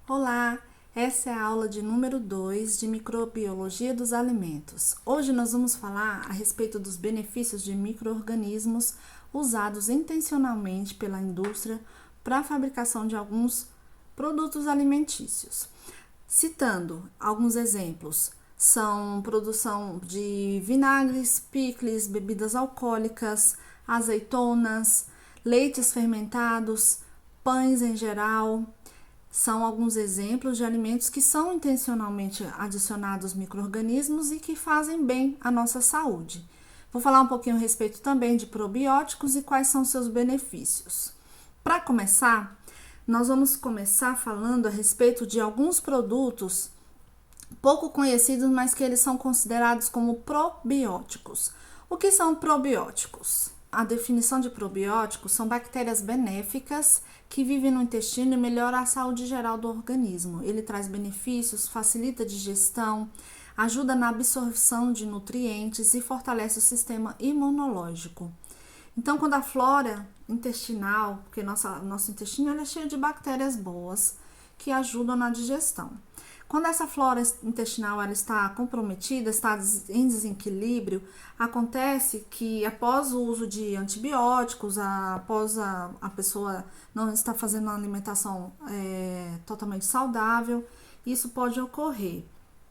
Olá, essa é a aula de número 2 de Microbiologia dos Alimentos. Hoje nós vamos falar a respeito dos benefícios de micro-organismos usados intencionalmente pela indústria para a fabricação de alguns produtos alimentícios. Citando alguns exemplos, são produção de vinagres, picles, bebidas alcoólicas, azeitonas, leites fermentados, pães em geral. São alguns exemplos de alimentos que são intencionalmente adicionados micro-organismos e que fazem bem à nossa saúde. Vou falar um pouquinho a respeito também de probióticos e quais são seus benefícios. Para começar, nós vamos começar falando a respeito de alguns produtos pouco conhecidos, mas que eles são considerados como probióticos. O que são probióticos? A definição de probióticos são bactérias benéficas que vivem no intestino e melhoram a saúde geral do organismo. Ele traz benefícios, facilita a digestão, ajuda na absorção de nutrientes e fortalece o sistema imunológico. Então, quando a flora intestinal, porque nosso intestino é cheio de bactérias boas que ajudam na digestão. Quando essa flora intestinal ela está comprometida, está em desequilíbrio, acontece que após o uso de antibióticos, após a pessoa não estar fazendo uma alimentação totalmente saudável, isso pode ocorrer.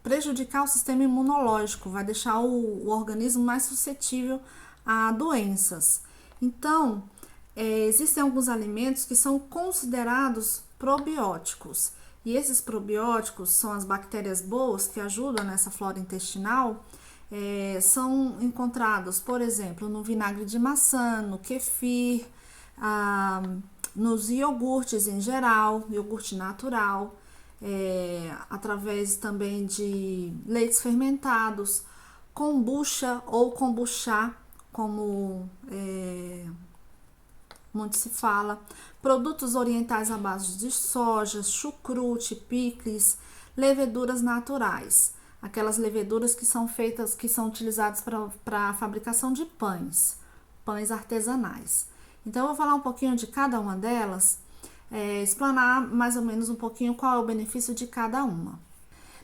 Prejudicar o sistema imunológico, vai deixar o organismo mais suscetível a doenças. Então, existem alguns alimentos que são considerados probióticos. E esses probióticos são as bactérias boas que ajudam nessa flora intestinal, são encontrados, por exemplo, no vinagre de maçã, no kefir, nos iogurtes em geral, iogurte natural, através também de leites fermentados, kombucha ou kombucha, como muito se fala, produtos orientais à base de soja, chucrute, picles, leveduras naturais, aquelas leveduras que são feitas, que são utilizadas para a fabricação de pães artesanais. Então eu vou falar um pouquinho de cada uma delas, explanar mais ou menos um pouquinho qual é o benefício de cada uma.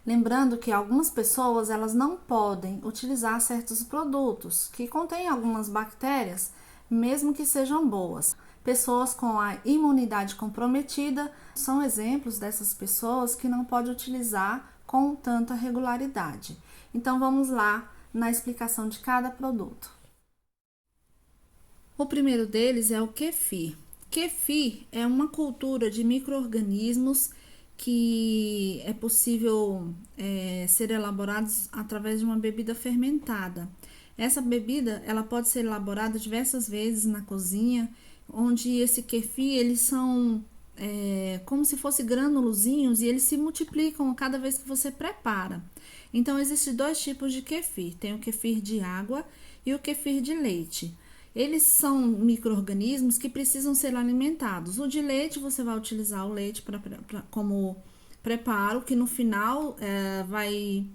Lembrando que algumas pessoas elas não podem utilizar certos produtos que contêm algumas bactérias, mesmo que sejam boas. Pessoas com a imunidade comprometida são exemplos dessas pessoas que não podem utilizar com tanta regularidade. Então vamos lá na explicação de cada produto. O primeiro deles é o kefir. Kefir é uma cultura de micro-organismos que é possível ser elaborados através de uma bebida fermentada. Essa bebida ela pode ser elaborada diversas vezes na cozinha, onde esse kefir eles são como se fossem granulozinhos e eles se multiplicam a cada vez que você prepara. Então existem dois tipos de kefir, tem o kefir de água e o kefir de leite. Eles são micro-organismos que precisam ser alimentados. O de leite, você vai utilizar o leite como preparo, que no final vai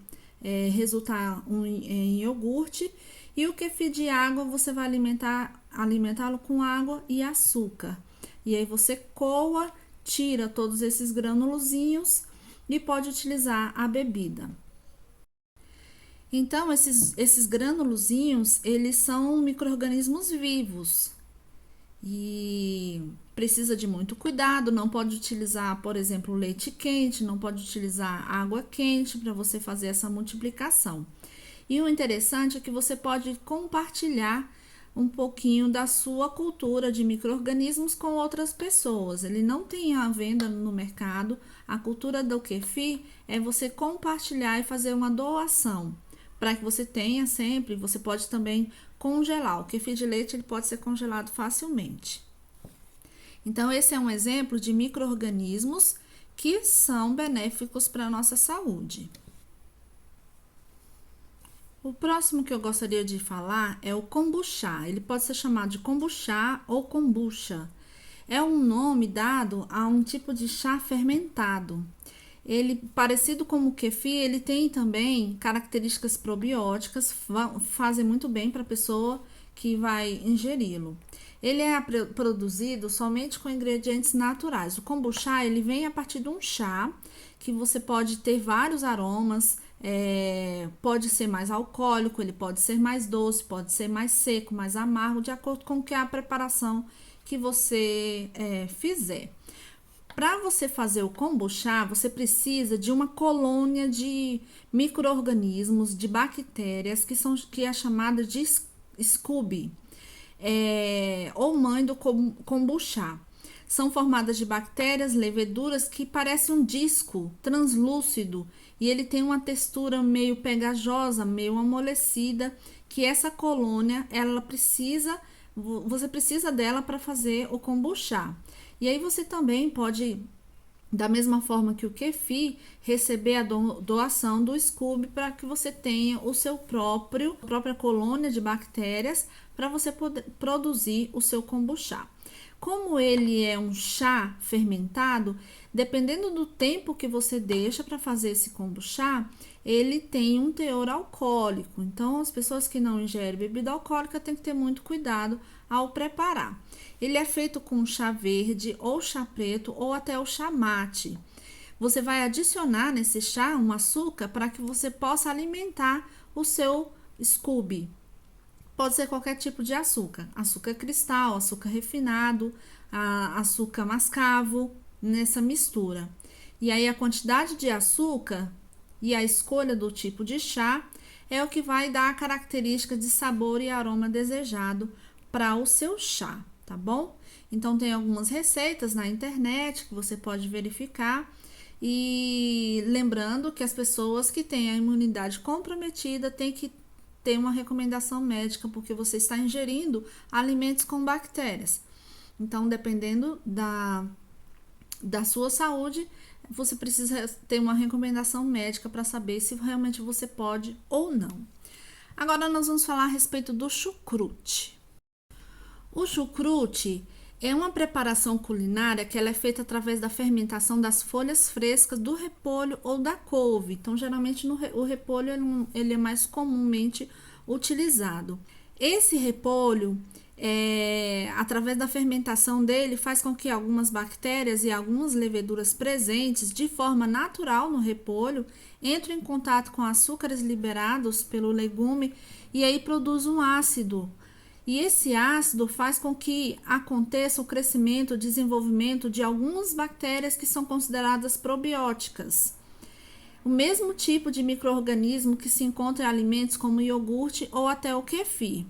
resultar em iogurte. E o kefir de água, você vai alimentá-lo com água e açúcar. E aí você coa, tira todos esses granulozinhos e pode utilizar a bebida. Então, esses granulozinhos, eles são micro-organismos vivos e precisa de muito cuidado, não pode utilizar, por exemplo, leite quente, não pode utilizar água quente para você fazer essa multiplicação. E o interessante é que você pode compartilhar um pouquinho da sua cultura de micro-organismos com outras pessoas. Ele não tem à venda no mercado. A cultura do kefir é você compartilhar e fazer uma doação. Para que você tenha sempre, você pode também congelar. O kefir de leite ele pode ser congelado facilmente. Então, esse é um exemplo de micro-organismos que são benéficos para a nossa saúde. O próximo que eu gostaria de falar é o kombucha. Ele pode ser chamado de kombucha ou kombucha. É um nome dado a um tipo de chá fermentado. Ele, parecido com o kefir, ele tem também características probióticas, fazem muito bem para a pessoa que vai ingeri-lo. Ele é produzido somente com ingredientes naturais. O kombucha, ele vem a partir de um chá, que você pode ter vários aromas, pode ser mais alcoólico, ele pode ser mais doce, pode ser mais seco, mais amargo, de acordo com que a preparação que você fizer. Para você fazer o kombucha, você precisa de uma colônia de micro-organismos, de bactérias, que é chamada de SCOBY, ou mãe do kombucha. São formadas de bactérias, leveduras que parecem um disco translúcido e ele tem uma textura meio pegajosa, meio amolecida, que essa colônia, você precisa dela para fazer o kombucha. E aí você também pode, da mesma forma que o kefir, receber a doação do SCOBY para que você tenha o seu própria colônia de bactérias para você poder produzir o seu kombucha. Como ele é um chá fermentado, dependendo do tempo que você deixa para fazer esse kombucha, ele tem um teor alcoólico. Então, as pessoas que não ingerem bebida alcoólica têm que ter muito cuidado ao preparar. Ele é feito com chá verde, ou chá preto, ou até o chá mate. Você vai adicionar nesse chá um açúcar para que você possa alimentar o seu SCOBY. Pode ser qualquer tipo de açúcar, açúcar cristal, açúcar refinado, açúcar mascavo, nessa mistura. E aí a quantidade de açúcar e a escolha do tipo de chá é o que vai dar a característica de sabor e aroma desejado para o seu chá, tá bom? Então tem algumas receitas na internet que você pode verificar. E lembrando que as pessoas que têm a imunidade comprometida têm que ter uma recomendação médica, porque você está ingerindo alimentos com bactérias. Então, dependendo da sua saúde, você precisa ter uma recomendação médica para saber se realmente você pode ou não. Agora, nós vamos falar a respeito do chucrute. O chucrute é uma preparação culinária que ela é feita através da fermentação das folhas frescas do repolho ou da couve. Então, geralmente, o repolho ele é mais comumente utilizado. Esse repolho, através da fermentação dele, faz com que algumas bactérias e algumas leveduras presentes de forma natural no repolho entrem em contato com açúcares liberados pelo legume e aí produz um ácido. E esse ácido faz com que aconteça o crescimento, o desenvolvimento de algumas bactérias que são consideradas probióticas. O mesmo tipo de micro-organismo que se encontra em alimentos como iogurte ou até o kefir.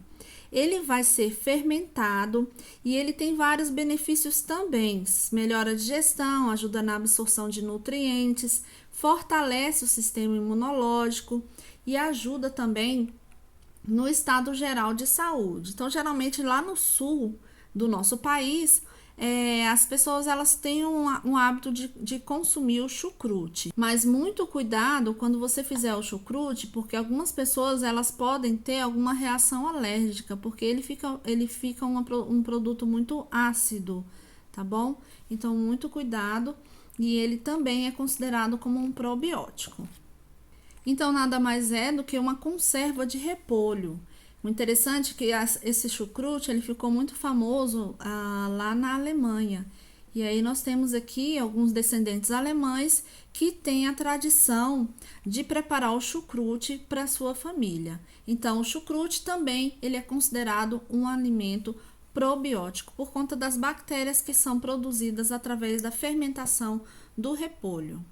Ele vai ser fermentado e ele tem vários benefícios também. Melhora a digestão, ajuda na absorção de nutrientes, fortalece o sistema imunológico e ajuda também no estado geral de saúde. Então, geralmente lá no sul do nosso país, as pessoas elas têm um hábito de consumir o chucrute. Mas muito cuidado quando você fizer o chucrute, porque algumas pessoas elas podem ter alguma reação alérgica, porque ele fica um produto muito ácido, tá bom? Então, muito cuidado. E ele também é considerado como um probiótico. Então, nada mais é do que uma conserva de repolho. O interessante é que esse chucrute ele ficou muito famoso lá na Alemanha. E aí nós temos aqui alguns descendentes alemães que têm a tradição de preparar o chucrute para a sua família. Então, o chucrute também ele é considerado um alimento probiótico por conta das bactérias que são produzidas através da fermentação do repolho.